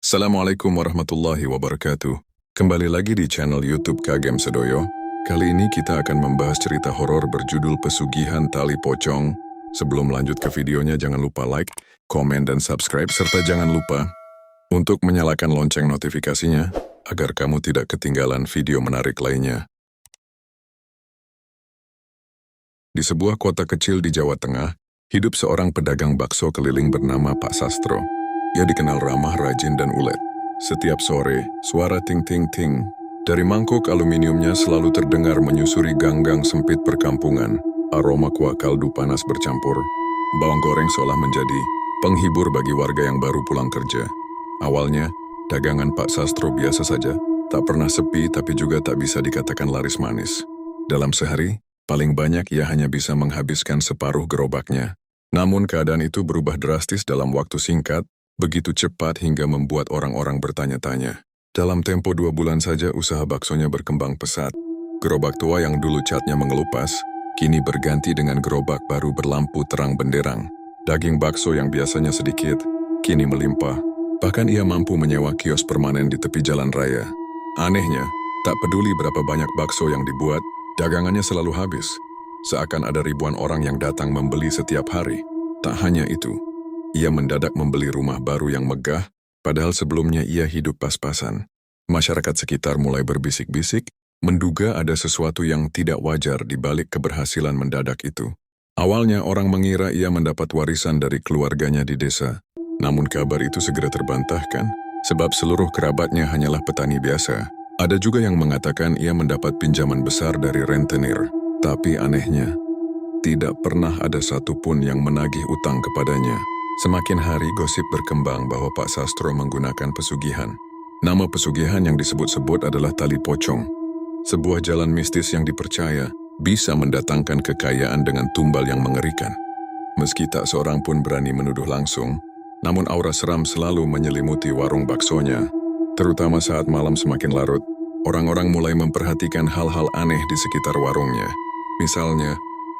Assalamualaikum warahmatullahi wabarakatuh. Kembali lagi di channel YouTube Kagem Sedoyo. Kali ini kita akan membahas cerita horor berjudul Pesugihan Tali Pocong. Sebelum lanjut ke videonya, jangan lupa like, komen, dan subscribe, serta jangan lupa untuk menyalakan lonceng notifikasinya agar kamu tidak ketinggalan video menarik lainnya. Di sebuah kota kecil di Jawa Tengah, hidup seorang pedagang bakso keliling bernama Pak Sastro. Ia dikenal ramah, rajin, dan ulet. Setiap sore, suara ting-ting-ting dari mangkuk aluminiumnya selalu terdengar menyusuri gang-gang sempit perkampungan. Aroma kuah kaldu panas bercampur. Bawang goreng seolah menjadi penghibur bagi warga yang baru pulang kerja. Awalnya, dagangan Pak Sastro biasa saja. Tak pernah sepi, tapi juga tak bisa dikatakan laris manis. Dalam sehari, paling banyak ia hanya bisa menghabiskan separuh gerobaknya. Namun keadaan itu berubah drastis dalam waktu singkat, begitu cepat hingga membuat orang-orang bertanya-tanya. Dalam tempo 2 bulan saja usaha baksonya berkembang pesat. Gerobak tua yang dulu catnya mengelupas, kini berganti dengan gerobak baru berlampu terang benderang. Daging bakso yang biasanya sedikit, kini melimpah. Bahkan ia mampu menyewa kios permanen di tepi jalan raya. Anehnya, tak peduli berapa banyak bakso yang dibuat, dagangannya selalu habis. Seakan ada ribuan orang yang datang membeli setiap hari. Tak hanya itu, ia mendadak membeli rumah baru yang megah, padahal sebelumnya ia hidup pas-pasan. Masyarakat sekitar mulai berbisik-bisik, menduga ada sesuatu yang tidak wajar di balik keberhasilan mendadak itu. Awalnya orang mengira ia mendapat warisan dari keluarganya di desa. Namun kabar itu segera terbantahkan, sebab seluruh kerabatnya hanyalah petani biasa. Ada juga yang mengatakan ia mendapat pinjaman besar dari rentenir. Tapi anehnya, tidak pernah ada satupun yang menagih utang kepadanya. Semakin hari gosip berkembang bahwa Pak Sastro menggunakan pesugihan. Nama pesugihan yang disebut-sebut adalah tali pocong. Sebuah jalan mistis yang dipercaya bisa mendatangkan kekayaan dengan tumbal yang mengerikan. Meski tak seorang pun berani menuduh langsung, namun aura seram selalu menyelimuti warung baksonya. Terutama saat malam semakin larut, orang-orang mulai memperhatikan hal-hal aneh di sekitar warungnya. Misalnya,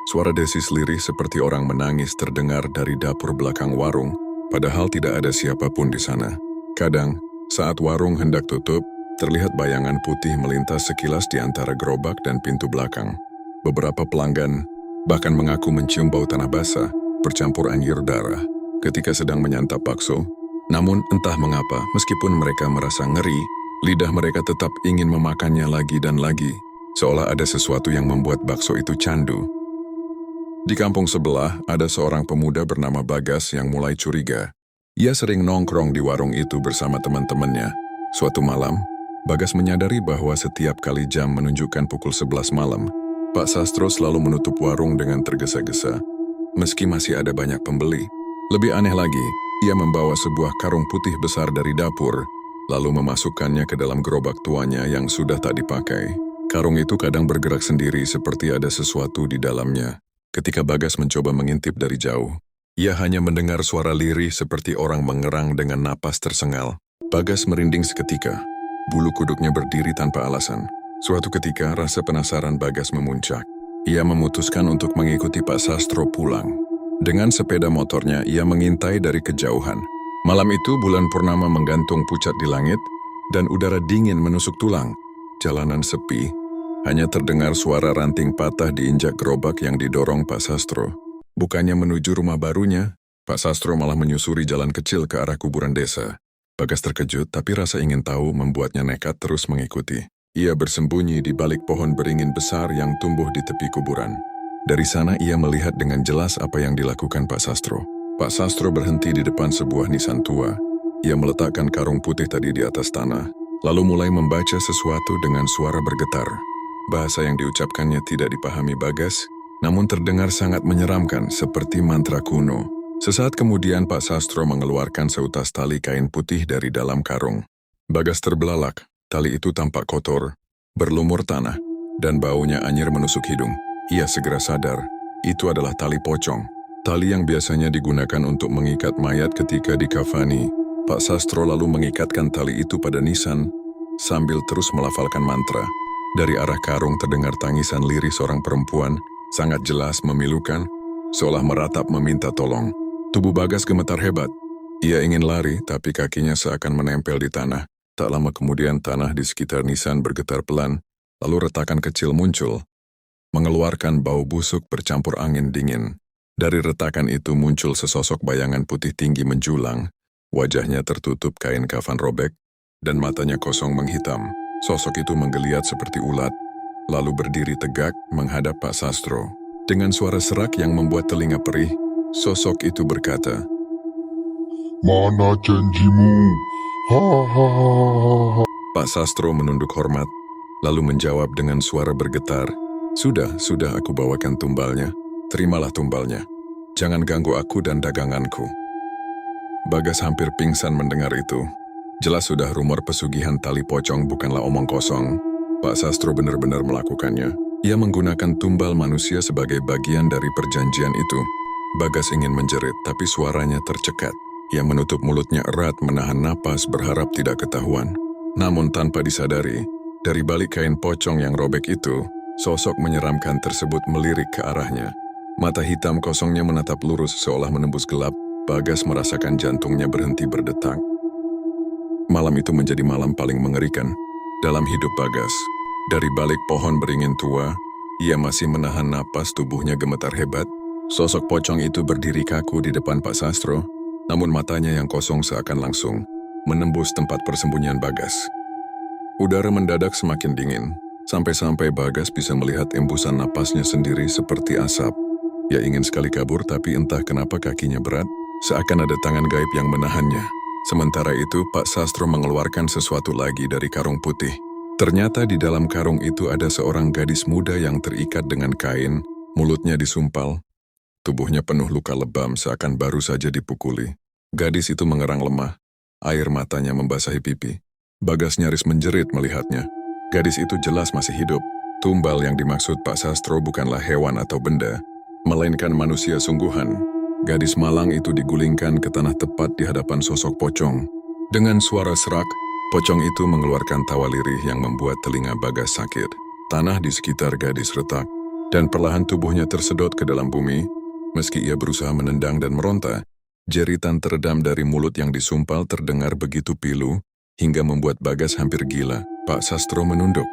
suara desis lirih seperti orang menangis terdengar dari dapur belakang warung, padahal tidak ada siapapun di sana. Kadang, saat warung hendak tutup, terlihat bayangan putih melintas sekilas di antara gerobak dan pintu belakang. Beberapa pelanggan bahkan mengaku mencium bau tanah basah, bercampur anjir darah, ketika sedang menyantap bakso. Namun entah mengapa, meskipun mereka merasa ngeri, lidah mereka tetap ingin memakannya lagi dan lagi, seolah ada sesuatu yang membuat bakso itu candu. Di kampung sebelah, ada seorang pemuda bernama Bagas yang mulai curiga. Ia sering nongkrong di warung itu bersama teman-temannya. Suatu malam, Bagas menyadari bahwa setiap kali jam menunjukkan pukul 11 malam, Pak Sastro selalu menutup warung dengan tergesa-gesa, meski masih ada banyak pembeli. Lebih aneh lagi, ia membawa sebuah karung putih besar dari dapur, lalu memasukkannya ke dalam gerobak tuanya yang sudah tak dipakai. Karung itu kadang bergerak sendiri seperti ada sesuatu di dalamnya. Ketika Bagas mencoba mengintip dari jauh, ia hanya mendengar suara lirih seperti orang mengerang dengan napas tersengal. Bagas merinding seketika. Bulu kuduknya berdiri tanpa alasan. Suatu ketika, rasa penasaran Bagas memuncak. Ia memutuskan untuk mengikuti Pak Sastro pulang. Dengan sepeda motornya, ia mengintai dari kejauhan. Malam itu, bulan purnama menggantung pucat di langit, dan udara dingin menusuk tulang. Jalanan sepi, hanya terdengar suara ranting patah diinjak gerobak yang didorong Pak Sastro. Bukannya menuju rumah barunya, Pak Sastro malah menyusuri jalan kecil ke arah kuburan desa. Bagas terkejut, tapi rasa ingin tahu membuatnya nekat terus mengikuti. Ia bersembunyi di balik pohon beringin besar yang tumbuh di tepi kuburan. Dari sana ia melihat dengan jelas apa yang dilakukan Pak Sastro. Pak Sastro berhenti di depan sebuah nisan tua. Ia meletakkan karung putih tadi di atas tanah, lalu mulai membaca sesuatu dengan suara bergetar. Bahasa yang diucapkannya tidak dipahami Bagas, namun terdengar sangat menyeramkan seperti mantra kuno. Sesaat kemudian Pak Sastro mengeluarkan seutas tali kain putih dari dalam karung. Bagas terbelalak, tali itu tampak kotor, berlumur tanah, dan baunya anyir menusuk hidung. Ia segera sadar, itu adalah tali pocong. Tali yang biasanya digunakan untuk mengikat mayat ketika dikafani. Pak Sastro lalu mengikatkan tali itu pada nisan, sambil terus melafalkan mantra. Dari arah karung terdengar tangisan lirih seorang perempuan, sangat jelas memilukan, seolah meratap meminta tolong. Tubuh Bagas gemetar hebat. Ia ingin lari, tapi kakinya seakan menempel di tanah. Tak lama kemudian tanah di sekitar nisan bergetar pelan, lalu retakan kecil muncul, mengeluarkan bau busuk bercampur angin dingin. Dari retakan itu muncul sesosok bayangan putih tinggi menjulang, wajahnya tertutup kain kafan robek, dan matanya kosong menghitam. Sosok itu menggeliat seperti ulat, lalu berdiri tegak menghadap Pak Sastro. Dengan suara serak yang membuat telinga perih, sosok itu berkata, "Mana janjimu? Ha ha ha ha." Pak Sastro menunduk hormat, lalu menjawab dengan suara bergetar, Sudah aku bawakan tumbalnya. Terimalah tumbalnya. Jangan ganggu aku dan daganganku." Bagas hampir pingsan mendengar itu. Jelas sudah rumor pesugihan tali pocong bukanlah omong kosong. Pak Sastro benar-benar melakukannya. Ia menggunakan tumbal manusia sebagai bagian dari perjanjian itu. Bagas ingin menjerit, tapi suaranya tercekat. Ia menutup mulutnya erat, menahan napas, berharap tidak ketahuan. Namun tanpa disadari, dari balik kain pocong yang robek itu, sosok menyeramkan tersebut melirik ke arahnya. Mata hitam kosongnya menatap lurus seolah menembus gelap. Bagas merasakan jantungnya berhenti berdetak. Malam itu menjadi malam paling mengerikan dalam hidup Bagas. Dari balik pohon beringin tua, ia masih menahan napas, tubuhnya gemetar hebat. Sosok pocong itu berdiri kaku di depan Pak Sastro, namun matanya yang kosong seakan langsung menembus tempat persembunyian Bagas. Udara mendadak semakin dingin, sampai-sampai Bagas bisa melihat embusan napasnya sendiri seperti asap. Ia ingin sekali kabur, tapi entah kenapa kakinya berat, seakan ada tangan gaib yang menahannya. Sementara itu, Pak Sastro mengeluarkan sesuatu lagi dari karung putih. Ternyata di dalam karung itu ada seorang gadis muda yang terikat dengan kain, mulutnya disumpal. Tubuhnya penuh luka lebam seakan baru saja dipukuli. Gadis itu mengerang lemah, air matanya membasahi pipi. Bagas nyaris menjerit melihatnya. Gadis itu jelas masih hidup. Tumbal yang dimaksud Pak Sastro bukanlah hewan atau benda, melainkan manusia sungguhan. Gadis malang itu digulingkan ke tanah tepat di hadapan sosok pocong. Dengan suara serak, pocong itu mengeluarkan tawa lirih yang membuat telinga Bagas sakit. Tanah di sekitar gadis retak, dan perlahan tubuhnya tersedot ke dalam bumi. Meski ia berusaha menendang dan meronta, jeritan teredam dari mulut yang disumpal terdengar begitu pilu, hingga membuat Bagas hampir gila. Pak Sastro menunduk,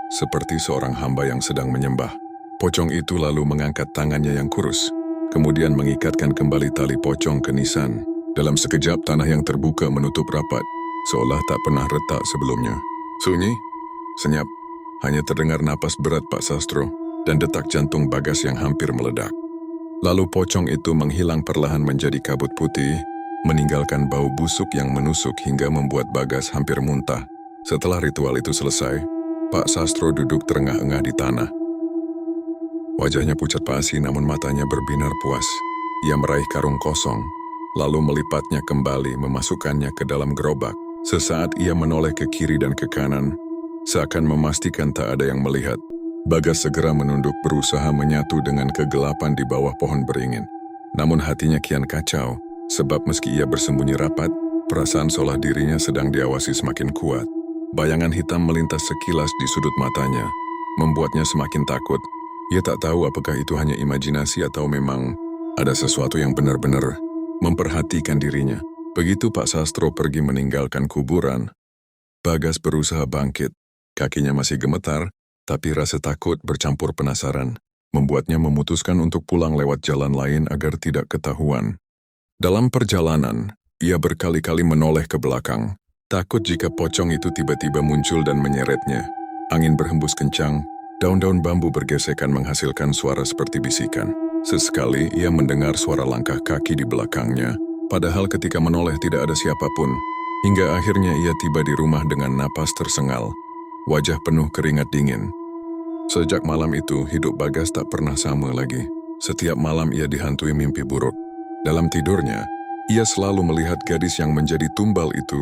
seperti seorang hamba yang sedang menyembah. Pocong itu lalu mengangkat tangannya yang kurus, kemudian mengikatkan kembali tali pocong ke nisan. Dalam sekejap tanah yang terbuka menutup rapat, seolah tak pernah retak sebelumnya. Sunyi, senyap, hanya terdengar napas berat Pak Sastro dan detak jantung Bagas yang hampir meledak. Lalu pocong itu menghilang perlahan menjadi kabut putih, meninggalkan bau busuk yang menusuk hingga membuat Bagas hampir muntah. Setelah ritual itu selesai, Pak Sastro duduk terengah-engah di tanah. Wajahnya pucat pasi namun matanya berbinar puas. Ia meraih karung kosong, lalu melipatnya kembali memasukkannya ke dalam gerobak. Sesaat ia menoleh ke kiri dan ke kanan, seakan memastikan tak ada yang melihat. Bagas segera menunduk berusaha menyatu dengan kegelapan di bawah pohon beringin. Namun hatinya kian kacau, sebab meski ia bersembunyi rapat, perasaan seolah dirinya sedang diawasi semakin kuat. Bayangan hitam melintas sekilas di sudut matanya, membuatnya semakin takut. Ia tak tahu apakah itu hanya imajinasi atau memang ada sesuatu yang benar-benar memperhatikan dirinya. Begitu Pak Sastro pergi meninggalkan kuburan, Bagas berusaha bangkit. Kakinya masih gemetar, tapi rasa takut bercampur penasaran membuatnya memutuskan untuk pulang lewat jalan lain agar tidak ketahuan. Dalam perjalanan, ia berkali-kali menoleh ke belakang, takut jika pocong itu tiba-tiba muncul dan menyeretnya. Angin berhembus kencang, daun-daun bambu bergesekan menghasilkan suara seperti bisikan. Sesekali ia mendengar suara langkah kaki di belakangnya, padahal ketika menoleh tidak ada siapapun. Hingga akhirnya ia tiba di rumah dengan napas tersengal, wajah penuh keringat dingin. Sejak malam itu, hidup Bagas tak pernah sama lagi. Setiap malam ia dihantui mimpi buruk. Dalam tidurnya, ia selalu melihat gadis yang menjadi tumbal itu,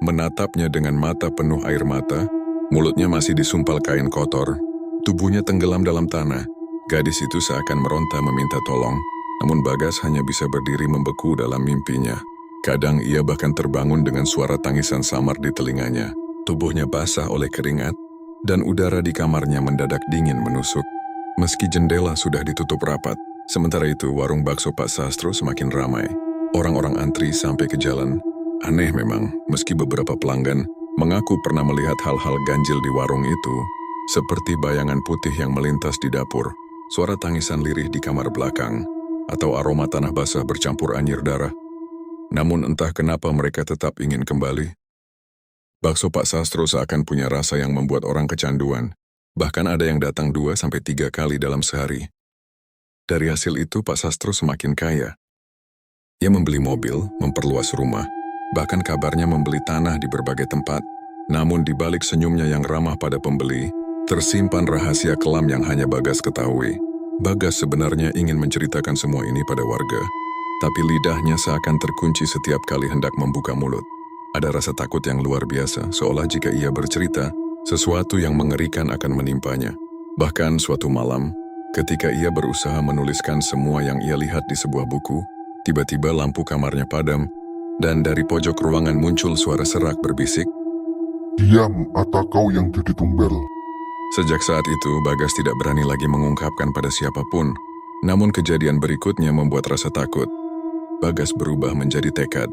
menatapnya dengan mata penuh air mata, mulutnya masih disumpal kain kotor. Tubuhnya tenggelam dalam tanah. Gadis itu seakan meronta meminta tolong, namun Bagas hanya bisa berdiri membeku dalam mimpinya. Kadang ia bahkan terbangun dengan suara tangisan samar di telinganya. Tubuhnya basah oleh keringat, dan udara di kamarnya mendadak dingin menusuk. Meski jendela sudah ditutup rapat, sementara itu warung bakso Pak Sastro semakin ramai. Orang-orang antri sampai ke jalan. Aneh memang, meski beberapa pelanggan mengaku pernah melihat hal-hal ganjil di warung itu, seperti bayangan putih yang melintas di dapur, suara tangisan lirih di kamar belakang, atau aroma tanah basah bercampur anyir darah. Namun entah kenapa mereka tetap ingin kembali. Bakso Pak Sastro seakan punya rasa yang membuat orang kecanduan. Bahkan ada yang datang 2-3 kali dalam sehari. Dari hasil itu Pak Sastro semakin kaya. Ia membeli mobil, memperluas rumah, bahkan kabarnya membeli tanah di berbagai tempat. Namun di balik senyumnya yang ramah pada pembeli, tersimpan rahasia kelam yang hanya Bagas ketahui. Bagas sebenarnya ingin menceritakan semua ini pada warga, tapi lidahnya seakan terkunci setiap kali hendak membuka mulut. Ada rasa takut yang luar biasa, seolah jika ia bercerita, sesuatu yang mengerikan akan menimpanya. Bahkan suatu malam, ketika ia berusaha menuliskan semua yang ia lihat di sebuah buku, tiba-tiba lampu kamarnya padam, dan dari pojok ruangan muncul suara serak berbisik, Diam atau kau yang jadi tumbal. Sejak saat itu, Bagas tidak berani lagi mengungkapkan pada siapapun. Namun kejadian berikutnya membuat rasa takut. Bagas berubah menjadi tekad.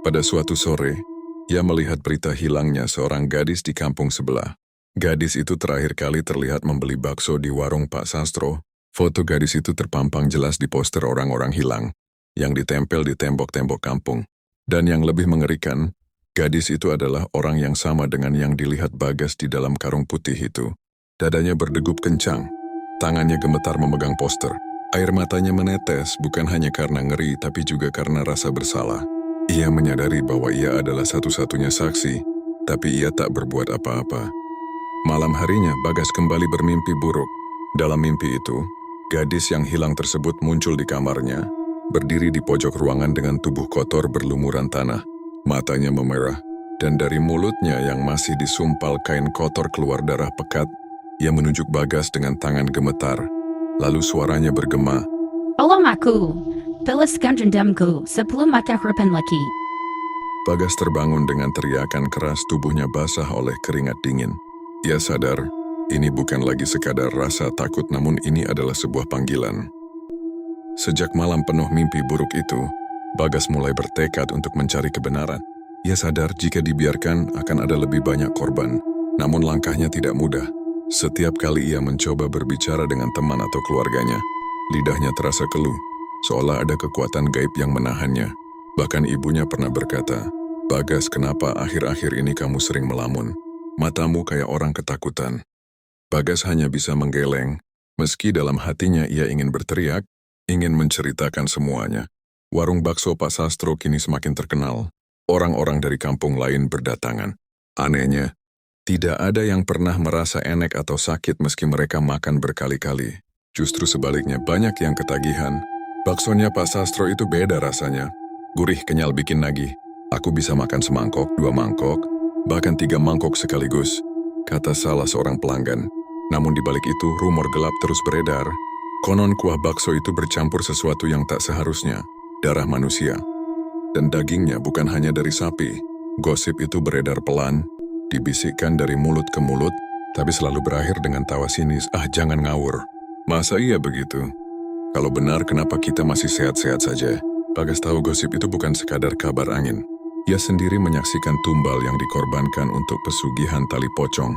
Pada suatu sore, ia melihat berita hilangnya seorang gadis di kampung sebelah. Gadis itu terakhir kali terlihat membeli bakso di warung Pak Sastro. Foto gadis itu terpampang jelas di poster orang-orang hilang, yang ditempel di tembok-tembok kampung. Dan yang lebih mengerikan, gadis itu adalah orang yang sama dengan yang dilihat Bagas di dalam karung putih itu. Dadanya berdegup kencang, tangannya gemetar memegang poster. Air matanya menetes bukan hanya karena ngeri tapi juga karena rasa bersalah. Ia menyadari bahwa ia adalah satu-satunya saksi, tapi ia tak berbuat apa-apa. Malam harinya Bagas kembali bermimpi buruk. Dalam mimpi itu, gadis yang hilang tersebut muncul di kamarnya, berdiri di pojok ruangan dengan tubuh kotor berlumuran tanah, matanya memerah, dan dari mulutnya yang masih disumpal kain kotor keluar darah pekat. Ia menunjuk Bagas dengan tangan gemetar, lalu suaranya bergema, Tolong aku, belaskan dendamku sebelum mata harapan lagi. Bagas terbangun dengan teriakan keras, tubuhnya basah oleh keringat dingin. Ia sadar, ini bukan lagi sekadar rasa takut namun ini adalah sebuah panggilan. Sejak malam penuh mimpi buruk itu, Bagas mulai bertekad untuk mencari kebenaran. Ia sadar jika dibiarkan akan ada lebih banyak korban, namun langkahnya tidak mudah. Setiap kali ia mencoba berbicara dengan teman atau keluarganya, lidahnya terasa keluh, seolah ada kekuatan gaib yang menahannya. Bahkan ibunya pernah berkata, Bagas, kenapa akhir-akhir ini kamu sering melamun? Matamu kayak orang ketakutan. Bagas hanya bisa menggeleng, meski dalam hatinya ia ingin berteriak, ingin menceritakan semuanya. Warung bakso Pak Sastro kini semakin terkenal. Orang-orang dari kampung lain berdatangan. Anehnya, tidak ada yang pernah merasa enek atau sakit meski mereka makan berkali-kali. Justru sebaliknya banyak yang ketagihan. Baksonya Pak Sastro itu beda rasanya. Gurih, kenyal, bikin nagih. Aku bisa makan semangkok, 2 mangkok, bahkan 3 mangkok sekaligus, kata salah seorang pelanggan. Namun di balik itu rumor gelap terus beredar. Konon kuah bakso itu bercampur sesuatu yang tak seharusnya, darah manusia. Dan dagingnya bukan hanya dari sapi. Gosip itu beredar pelan, dibisikkan dari mulut ke mulut, tapi selalu berakhir dengan tawa sinis, jangan ngawur. Masa iya begitu? Kalau benar kenapa kita masih sehat-sehat saja? Bagas tahu gosip itu bukan sekadar kabar angin. Ia sendiri menyaksikan tumbal yang dikorbankan untuk pesugihan tali pocong.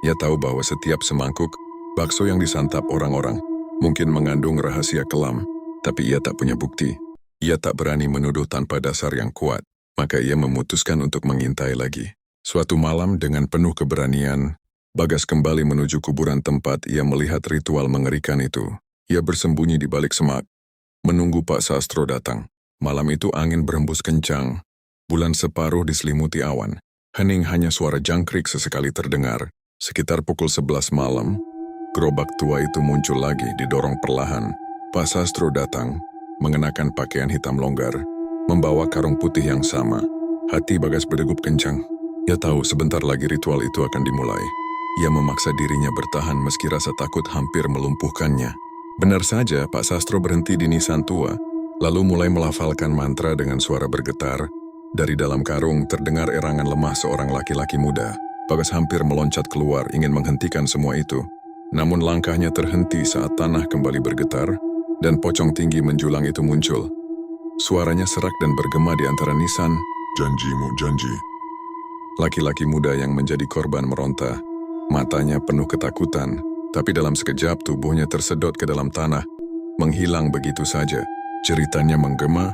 Ia tahu bahwa setiap semangkuk bakso yang disantap orang-orang mungkin mengandung rahasia kelam, tapi ia tak punya bukti. Ia tak berani menuduh tanpa dasar yang kuat, maka ia memutuskan untuk mengintai lagi. Suatu malam dengan penuh keberanian, Bagas kembali menuju kuburan tempat ia melihat ritual mengerikan itu. Ia bersembunyi di balik semak, menunggu Pak Sastro datang. Malam itu angin berhembus kencang, bulan separuh diselimuti awan. Hening hanya suara jangkrik sesekali terdengar. Sekitar pukul 11 malam, gerobak tua itu muncul lagi didorong perlahan. Pak Sastro datang, mengenakan pakaian hitam longgar, membawa karung putih yang sama. Hati Bagas berdegup kencang. Ia tahu sebentar lagi ritual itu akan dimulai. Ia memaksa dirinya bertahan meski rasa takut hampir melumpuhkannya. Benar saja, Pak Sastro berhenti di nisan tua, lalu mulai melafalkan mantra dengan suara bergetar. Dari dalam karung terdengar erangan lemah seorang laki-laki muda. Bagas hampir meloncat keluar ingin menghentikan semua itu. Namun langkahnya terhenti saat tanah kembali bergetar, dan pocong tinggi menjulang itu muncul. Suaranya serak dan bergema di antara nisan. Janjimu janji. Laki-laki muda yang menjadi korban meronta. Matanya penuh ketakutan, tapi dalam sekejap tubuhnya tersedot ke dalam tanah, menghilang begitu saja. Ceritanya menggema,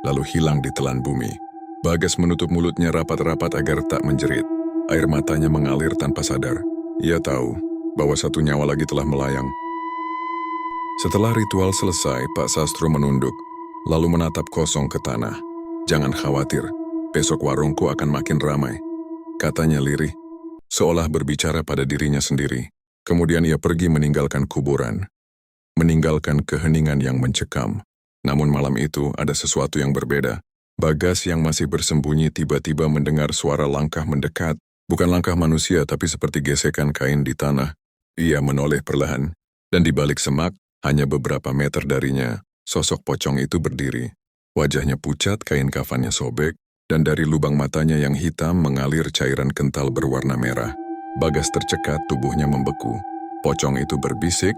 lalu hilang ditelan bumi. Bagas menutup mulutnya rapat-rapat agar tak menjerit. Air matanya mengalir tanpa sadar. Ia tahu bahwa satu nyawa lagi telah melayang. Setelah ritual selesai, Pak Sastro menunduk, lalu menatap kosong ke tanah. "Jangan khawatir, besok warungku akan makin ramai," katanya lirih, seolah berbicara pada dirinya sendiri. Kemudian ia pergi meninggalkan kuburan, meninggalkan keheningan yang mencekam. Namun malam itu ada sesuatu yang berbeda. Bagas yang masih bersembunyi tiba-tiba mendengar suara langkah mendekat. Bukan langkah manusia, tapi seperti gesekan kain di tanah. Ia menoleh perlahan, dan di balik semak, hanya beberapa meter darinya, sosok pocong itu berdiri. Wajahnya pucat, kain kafannya sobek, dan dari lubang matanya yang hitam mengalir cairan kental berwarna merah. Bagas tercekat, tubuhnya membeku. Pocong itu berbisik.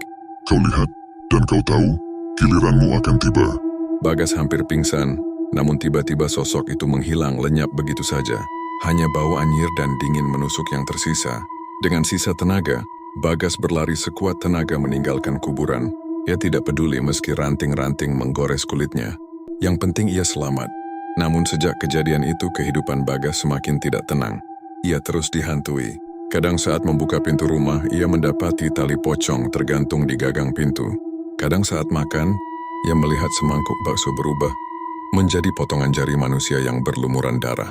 Kau lihat, dan kau tahu, giliranmu akan tiba. Bagas hampir pingsan, namun tiba-tiba sosok itu menghilang lenyap begitu saja. Hanya bau anyir dan dingin menusuk yang tersisa. Dengan sisa tenaga, Bagas berlari sekuat tenaga meninggalkan kuburan. Ia tidak peduli meski ranting-ranting menggores kulitnya. Yang penting ia selamat. Namun sejak kejadian itu kehidupan Bagas semakin tidak tenang. Ia terus dihantui. Kadang saat membuka pintu rumah, ia mendapati tali pocong tergantung di gagang pintu. Kadang saat makan, ia melihat semangkuk bakso berubah menjadi potongan jari manusia yang berlumuran darah.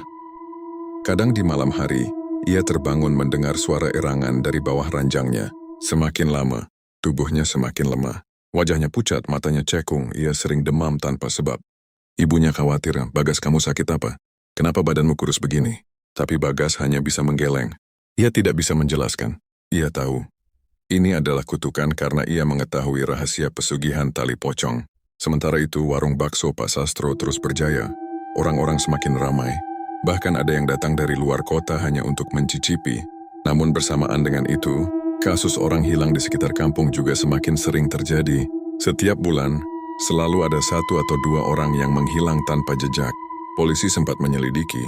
Kadang di malam hari, ia terbangun mendengar suara erangan dari bawah ranjangnya. Semakin lama, tubuhnya semakin lemah. Wajahnya pucat, matanya cekung, ia sering demam tanpa sebab. Ibunya khawatir, "Bagas, kamu sakit apa? Kenapa badanmu kurus begini?" Tapi Bagas hanya bisa menggeleng. Ia tidak bisa menjelaskan. Ia tahu, ini adalah kutukan karena ia mengetahui rahasia pesugihan tali pocong. Sementara itu, warung bakso Pak Sastro terus berjaya. Orang-orang semakin ramai. Bahkan ada yang datang dari luar kota hanya untuk mencicipi. Namun bersamaan dengan itu, kasus orang hilang di sekitar kampung juga semakin sering terjadi. Setiap bulan, selalu ada 1 atau 2 orang yang menghilang tanpa jejak. Polisi sempat menyelidiki,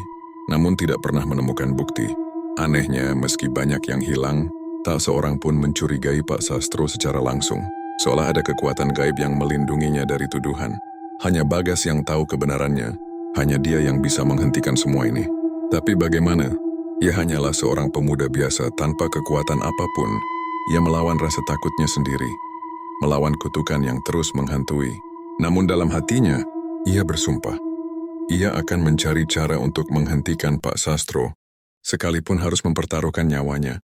namun tidak pernah menemukan bukti. Anehnya, meski banyak yang hilang, tak seorang pun mencurigai Pak Sastro secara langsung. Seolah ada kekuatan gaib yang melindunginya dari tuduhan. Hanya Bagas yang tahu kebenarannya. Hanya dia yang bisa menghentikan semua ini. Tapi bagaimana? Ia hanyalah seorang pemuda biasa tanpa kekuatan apapun. Ia melawan rasa takutnya sendiri. Melawan kutukan yang terus menghantui. Namun dalam hatinya, ia bersumpah. Ia akan mencari cara untuk menghentikan Pak Sastro, sekalipun harus mempertaruhkan nyawanya.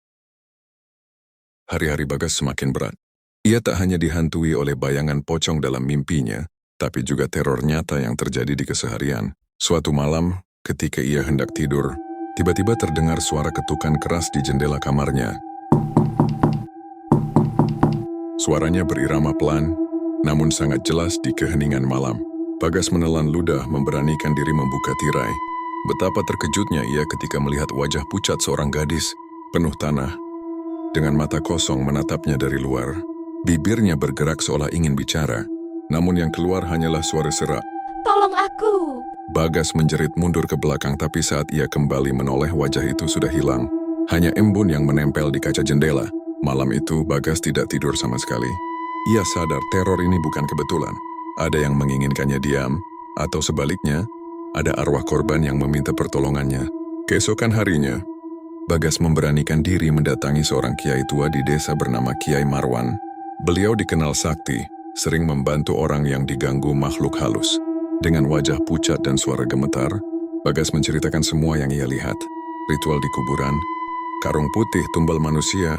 Hari-hari Bagas semakin berat. Ia tak hanya dihantui oleh bayangan pocong dalam mimpinya, tapi juga teror nyata yang terjadi di keseharian. Suatu malam, ketika ia hendak tidur, tiba-tiba terdengar suara ketukan keras di jendela kamarnya. Suaranya berirama pelan, namun sangat jelas di keheningan malam. Bagas menelan ludah memberanikan diri membuka tirai. Betapa terkejutnya ia ketika melihat wajah pucat seorang gadis, penuh tanah. Dengan mata kosong menatapnya dari luar, bibirnya bergerak seolah ingin bicara. Namun yang keluar hanyalah suara serak. Tolong aku! Bagas menjerit mundur ke belakang, tapi saat ia kembali menoleh wajah itu sudah hilang. Hanya embun yang menempel di kaca jendela. Malam itu Bagas tidak tidur sama sekali. Ia sadar teror ini bukan kebetulan. Ada yang menginginkannya diam, atau sebaliknya, ada arwah korban yang meminta pertolongannya. Keesokan harinya, Bagas memberanikan diri mendatangi seorang kiai tua di desa bernama Kiai Marwan. Beliau dikenal sakti, sering membantu orang yang diganggu makhluk halus. Dengan wajah pucat dan suara gemetar, Bagas menceritakan semua yang ia lihat. Ritual di kuburan, karung putih tumbal manusia,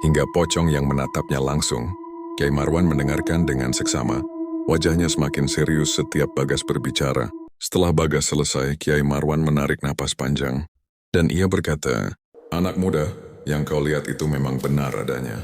hingga pocong yang menatapnya langsung. Kiai Marwan mendengarkan dengan seksama. Wajahnya semakin serius setiap Bagas berbicara. Setelah Bagas selesai, Kiai Marwan menarik napas panjang. Dan ia berkata, "Anak muda, yang kau lihat itu memang benar adanya.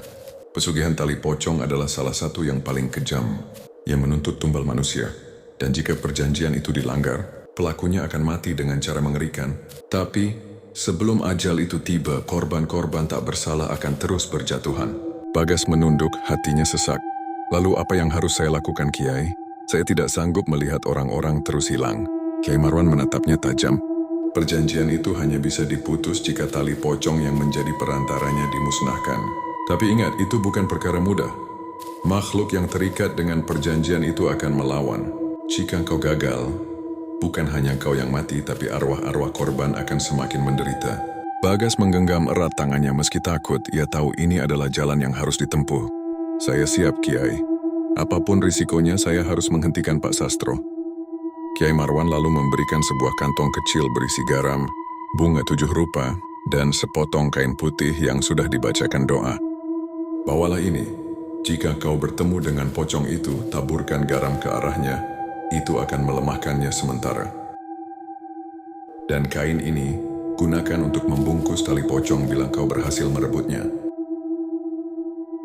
Pesugihan tali pocong adalah salah satu yang paling kejam, yang menuntut tumbal manusia. Dan jika perjanjian itu dilanggar, pelakunya akan mati dengan cara mengerikan. Tapi, sebelum ajal itu tiba, korban-korban tak bersalah akan terus berjatuhan." Bagas menunduk, hatinya sesak. "Lalu apa yang harus saya lakukan, Kiai?" Saya tidak sanggup melihat orang-orang terus hilang. Kiai Marwan menatapnya tajam. Perjanjian itu hanya bisa diputus jika tali pocong yang menjadi perantaranya dimusnahkan. Tapi ingat, itu bukan perkara mudah. Makhluk yang terikat dengan perjanjian itu akan melawan. Jika kau gagal, bukan hanya kau yang mati, tapi arwah-arwah korban akan semakin menderita. Bagas menggenggam erat tangannya meski takut. Ia tahu ini adalah jalan yang harus ditempuh. Saya siap, Kiai. Apapun risikonya, saya harus menghentikan Pak Sastro. Kiai Marwan lalu memberikan sebuah kantong kecil berisi garam, bunga 7 rupa, dan sepotong kain putih yang sudah dibacakan doa. Bawalah ini. Jika kau bertemu dengan pocong itu, taburkan garam ke arahnya. Itu akan melemahkannya sementara. Dan kain ini, gunakan untuk membungkus tali pocong bila kau berhasil merebutnya.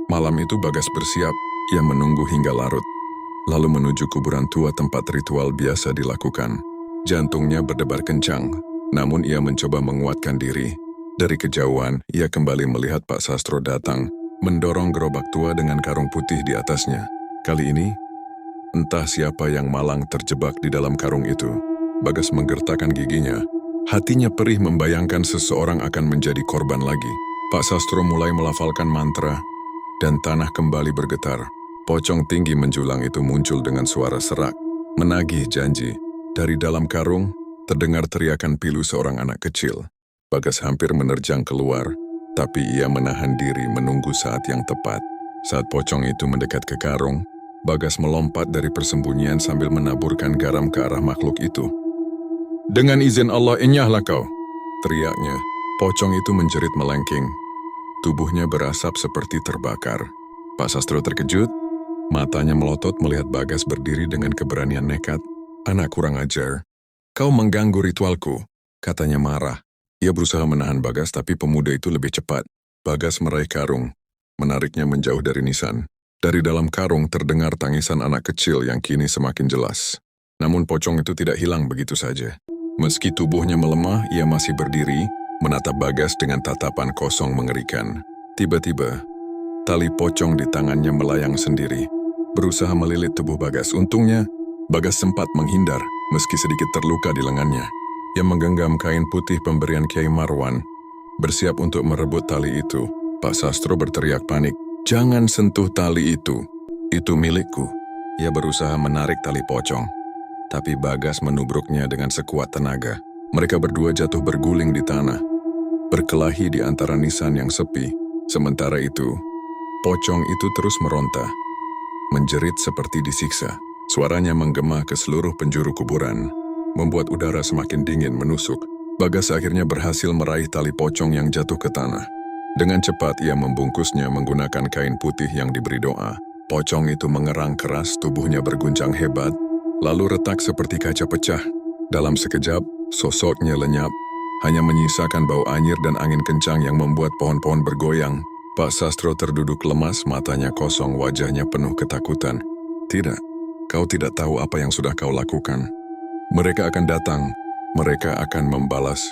Malam itu Bagas bersiap. Ia menunggu hingga larut, lalu menuju kuburan tua tempat ritual biasa dilakukan. Jantungnya berdebar kencang, namun ia mencoba menguatkan diri. Dari kejauhan, ia kembali melihat Pak Sastro datang, mendorong gerobak tua dengan karung putih di atasnya. Kali ini, entah siapa yang malang terjebak di dalam karung itu. Bagas menggertakkan giginya. Hatinya perih membayangkan seseorang akan menjadi korban lagi. Pak Sastro mulai melafalkan mantra, dan tanah kembali bergetar. Pocong tinggi menjulang itu muncul dengan suara serak, menagih janji. Dari dalam karung, terdengar teriakan pilu seorang anak kecil. Bagas hampir menerjang keluar, tapi ia menahan diri menunggu saat yang tepat. Saat pocong itu mendekat ke karung, Bagas melompat dari persembunyian sambil menaburkan garam ke arah makhluk itu. "Dengan izin Allah, enyahlah kau!" teriaknya. Pocong itu menjerit melengking. Tubuhnya berasap seperti terbakar. Pak Sastro terkejut. Matanya melotot melihat Bagas berdiri dengan keberanian nekat. "Anak kurang ajar. Kau mengganggu ritualku," katanya marah. Ia berusaha menahan Bagas, tapi pemuda itu lebih cepat. Bagas meraih karung, menariknya menjauh dari nisan. Dari dalam karung terdengar tangisan anak kecil yang kini semakin jelas. Namun pocong itu tidak hilang begitu saja. Meski tubuhnya melemah, ia masih berdiri, menatap Bagas dengan tatapan kosong mengerikan. Tiba-tiba, tali pocong di tangannya melayang sendiri, berusaha melilit tubuh Bagas. Untungnya, Bagas sempat menghindar, meski sedikit terluka di lengannya. Ia menggenggam kain putih pemberian Kiai Marwan, bersiap untuk merebut tali itu. Pak Sastro berteriak panik, "Jangan sentuh tali itu milikku." Ia berusaha menarik tali pocong, tapi Bagas menubruknya dengan sekuat tenaga. Mereka berdua jatuh berguling di tanah, berkelahi di antara nisan yang sepi. Sementara itu, pocong itu terus meronta, menjerit seperti disiksa. Suaranya menggema ke seluruh penjuru kuburan, membuat udara semakin dingin menusuk. Bagas akhirnya berhasil meraih tali pocong yang jatuh ke tanah. Dengan cepat ia membungkusnya menggunakan kain putih yang diberi doa. Pocong itu mengerang keras, tubuhnya berguncang hebat, lalu retak seperti kaca pecah. Dalam sekejap, sosoknya lenyap, hanya menyisakan bau anyir dan angin kencang yang membuat pohon-pohon bergoyang. Pak Sastro terduduk lemas, matanya kosong, wajahnya penuh ketakutan. "Tidak, kau tidak tahu apa yang sudah kau lakukan. Mereka akan datang, mereka akan membalas,"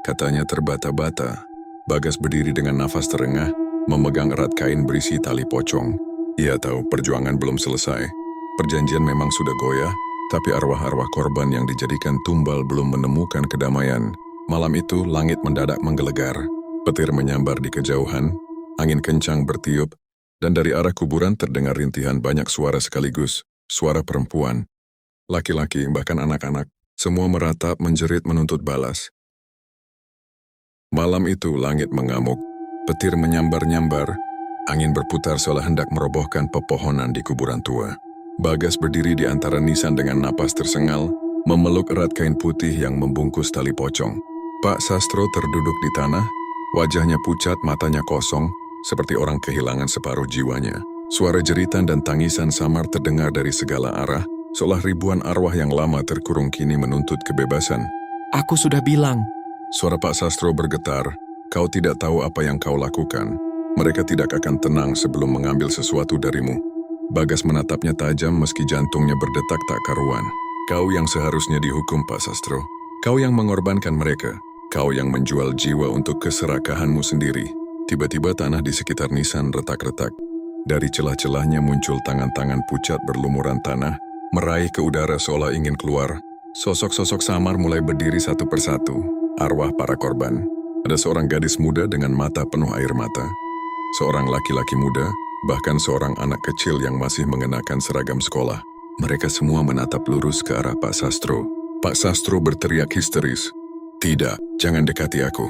katanya terbata-bata. Bagas berdiri dengan nafas terengah, memegang erat kain berisi tali pocong. Ia tahu perjuangan belum selesai. Perjanjian memang sudah goyah, tapi arwah-arwah korban yang dijadikan tumbal belum menemukan kedamaian. Malam itu langit mendadak menggelegar, petir menyambar di kejauhan, angin kencang bertiup, dan dari arah kuburan terdengar rintihan banyak suara sekaligus, suara perempuan, laki-laki, bahkan anak-anak, semua meratap menjerit menuntut balas. Malam itu langit mengamuk, petir menyambar-nyambar, angin berputar seolah hendak merobohkan pepohonan di kuburan tua. Bagas berdiri di antara nisan dengan napas tersengal, memeluk erat kain putih yang membungkus tali pocong. Pak Sastro terduduk di tanah, wajahnya pucat, matanya kosong, seperti orang kehilangan separuh jiwanya. Suara jeritan dan tangisan samar terdengar dari segala arah, seolah ribuan arwah yang lama terkurung kini menuntut kebebasan. "Aku sudah bilang." Suara Pak Sastro bergetar, "Kau tidak tahu apa yang kau lakukan. Mereka tidak akan tenang sebelum mengambil sesuatu darimu." Bagas menatapnya tajam meski jantungnya berdetak tak karuan. "Kau yang seharusnya dihukum, Pak Sastro. Kau yang mengorbankan mereka. Kau yang menjual jiwa untuk keserakahanmu sendiri." Tiba-tiba tanah di sekitar nisan retak-retak. Dari celah-celahnya muncul tangan-tangan pucat berlumuran tanah, meraih ke udara seolah ingin keluar. Sosok-sosok samar mulai berdiri satu persatu. Arwah para korban. Ada seorang gadis muda dengan mata penuh air mata. Seorang laki-laki muda, bahkan seorang anak kecil yang masih mengenakan seragam sekolah. Mereka semua menatap lurus ke arah Pak Sastro. Pak Sastro berteriak histeris. "Tidak, jangan dekati aku.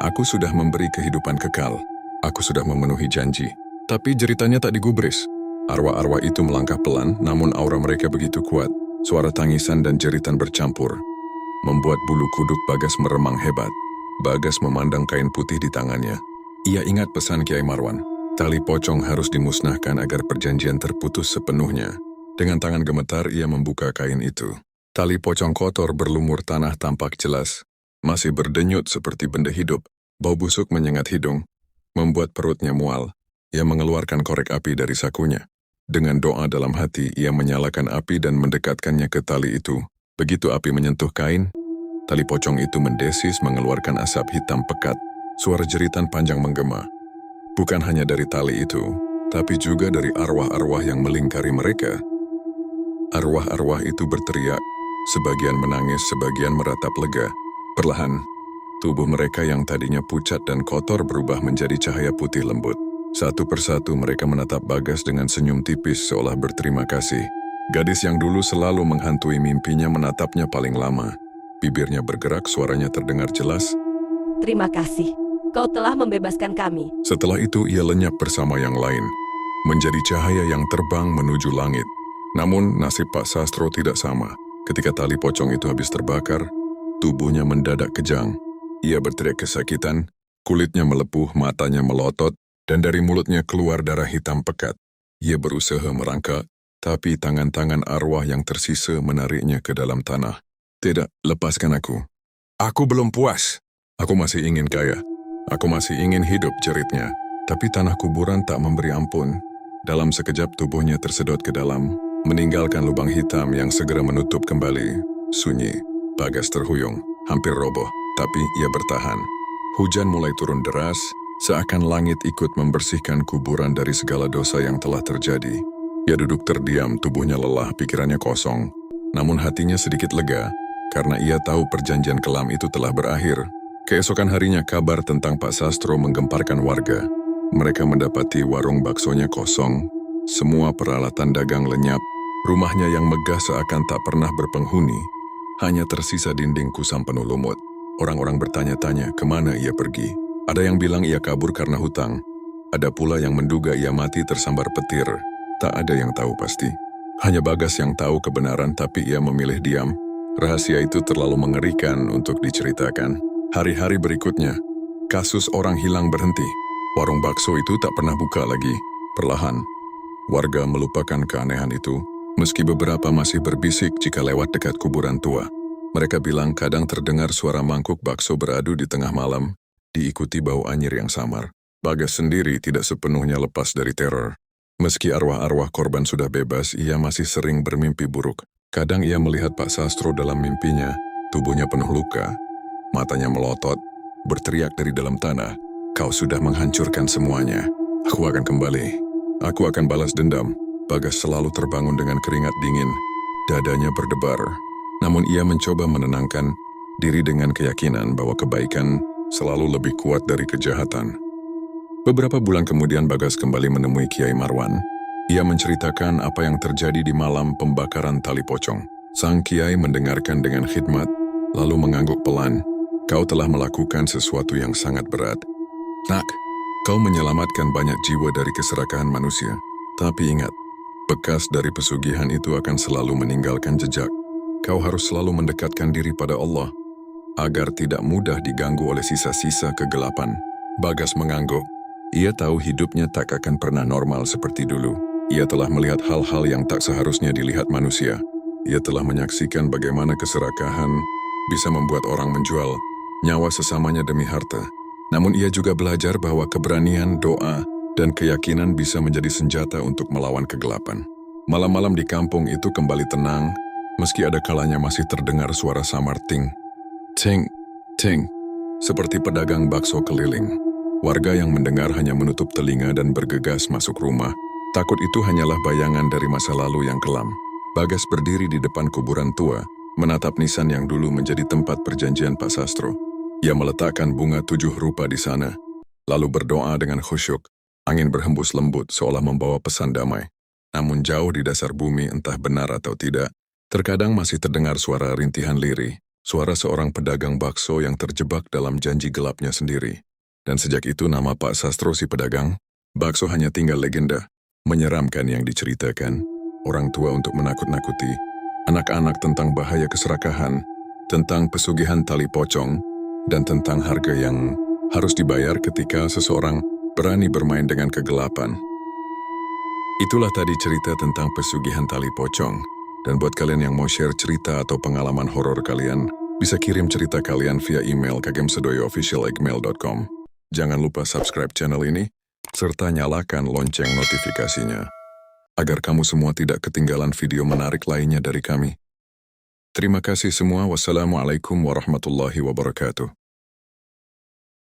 Aku sudah memberi kehidupan kekal. Aku sudah memenuhi janji." Tapi jeritanya tak digubris. Arwah-arwah itu melangkah pelan, namun aura mereka begitu kuat. Suara tangisan dan jeritan bercampur, membuat bulu kuduk Bagas meremang hebat. Bagas memandang kain putih di tangannya. Ia ingat pesan Kiai Marwan. Tali pocong harus dimusnahkan agar perjanjian terputus sepenuhnya. Dengan tangan gemetar ia membuka kain itu. Tali pocong kotor berlumur tanah tampak jelas. Masih berdenyut seperti benda hidup. Bau busuk menyengat hidung, membuat perutnya mual. Ia mengeluarkan korek api dari sakunya. Dengan doa dalam hati, ia menyalakan api dan mendekatkannya ke tali itu. Begitu api menyentuh kain, tali pocong itu mendesis mengeluarkan asap hitam pekat. Suara jeritan panjang menggema. Bukan hanya dari tali itu, tapi juga dari arwah-arwah yang melingkari mereka. Arwah-arwah itu berteriak, sebagian menangis, sebagian meratap lega. Perlahan, tubuh mereka yang tadinya pucat dan kotor berubah menjadi cahaya putih lembut. Satu persatu mereka menatap Bagas dengan senyum tipis seolah berterima kasih. Gadis yang dulu selalu menghantui mimpinya menatapnya paling lama. Bibirnya bergerak, suaranya terdengar jelas. Terima kasih, kau telah membebaskan kami. Setelah itu ia lenyap bersama yang lain, menjadi cahaya yang terbang menuju langit. Namun nasib Pak Sastro tidak sama. Ketika tali pocong itu habis terbakar, tubuhnya mendadak kejang. Ia berteriak kesakitan, kulitnya melepuh, matanya melotot, dan dari mulutnya keluar darah hitam pekat. Ia berusaha merangkak, tapi tangan-tangan arwah yang tersisa menariknya ke dalam tanah. "Tidak, lepaskan aku. Aku belum puas. Aku masih ingin kaya. Aku masih ingin hidup," jeritnya. Tapi tanah kuburan tak memberi ampun. Dalam sekejap tubuhnya tersedot ke dalam, meninggalkan lubang hitam yang segera menutup kembali. Sunyi, Bagas terhuyung, hampir roboh, tapi ia bertahan. Hujan mulai turun deras, seakan langit ikut membersihkan kuburan dari segala dosa yang telah terjadi. Ia duduk terdiam, tubuhnya lelah, pikirannya kosong. Namun hatinya sedikit lega, karena ia tahu perjanjian kelam itu telah berakhir. Keesokan harinya kabar tentang Pak Sastro menggemparkan warga. Mereka mendapati warung baksonya kosong, semua peralatan dagang lenyap, rumahnya yang megah seakan tak pernah berpenghuni. Hanya tersisa dinding kusam penuh lumut. Orang-orang bertanya-tanya kemana ia pergi. Ada yang bilang ia kabur karena hutang. Ada pula yang menduga ia mati tersambar petir. Tak ada yang tahu pasti. Hanya Bagas yang tahu kebenaran, tapi ia memilih diam. Rahasia itu terlalu mengerikan untuk diceritakan. Hari-hari berikutnya, kasus orang hilang berhenti. Warung bakso itu tak pernah buka lagi. Perlahan, warga melupakan keanehan itu, meski beberapa masih berbisik jika lewat dekat kuburan tua. Mereka bilang kadang terdengar suara mangkuk bakso beradu di tengah malam, diikuti bau anyir yang samar. Bagas sendiri tidak sepenuhnya lepas dari teror. Meski arwah-arwah korban sudah bebas, ia masih sering bermimpi buruk. Kadang ia melihat Pak Sastro dalam mimpinya, tubuhnya penuh luka, matanya melotot, berteriak dari dalam tanah, "Kau sudah menghancurkan semuanya. Aku akan kembali. Aku akan balas dendam." Bagas selalu terbangun dengan keringat dingin, dadanya berdebar. Namun ia mencoba menenangkan diri dengan keyakinan bahwa kebaikan selalu lebih kuat dari kejahatan. Beberapa bulan kemudian Bagas kembali menemui Kiai Marwan. Ia menceritakan apa yang terjadi di malam pembakaran tali pocong. Sang Kiai mendengarkan dengan khidmat, lalu mengangguk pelan. "Kau telah melakukan sesuatu yang sangat berat. Nak, kau menyelamatkan banyak jiwa dari keserakahan manusia. Tapi ingat, bekas dari pesugihan itu akan selalu meninggalkan jejak. Kau harus selalu mendekatkan diri pada Allah, agar tidak mudah diganggu oleh sisa-sisa kegelapan." Bagas mengangguk. Ia tahu hidupnya tak akan pernah normal seperti dulu. Ia telah melihat hal-hal yang tak seharusnya dilihat manusia. Ia telah menyaksikan bagaimana keserakahan bisa membuat orang menjual nyawa sesamanya demi harta. Namun ia juga belajar bahwa keberanian, doa, dan keyakinan bisa menjadi senjata untuk melawan kegelapan. Malam-malam di kampung itu kembali tenang, meski ada kalanya masih terdengar suara samar ting, ting, ting, seperti pedagang bakso keliling. Warga yang mendengar hanya menutup telinga dan bergegas masuk rumah. Takut itu hanyalah bayangan dari masa lalu yang kelam. Bagas berdiri di depan kuburan tua, menatap nisan yang dulu menjadi tempat perjanjian Pak Sastro. Ia meletakkan bunga 7 rupa di sana, lalu berdoa dengan khusyuk. Angin berhembus lembut seolah membawa pesan damai. Namun jauh di dasar bumi, entah benar atau tidak, terkadang masih terdengar suara rintihan lirih, suara seorang pedagang bakso yang terjebak dalam janji gelapnya sendiri. Dan sejak itu nama Pak Sastro si pedagang, bakso hanya tinggal legenda. Menyeramkan yang diceritakan, orang tua untuk menakut-nakuti, anak-anak tentang bahaya keserakahan, tentang pesugihan tali pocong, dan tentang harga yang harus dibayar ketika seseorang berani bermain dengan kegelapan. Itulah tadi cerita tentang pesugihan tali pocong. Dan buat kalian yang mau share cerita atau pengalaman horor kalian, bisa kirim cerita kalian via email kagemsedoyo@gmail.com. Jangan lupa subscribe channel ini, serta nyalakan lonceng notifikasinya, agar kamu semua tidak ketinggalan video menarik lainnya dari kami. Terima kasih semua. Wassalamualaikum warahmatullahi wabarakatuh.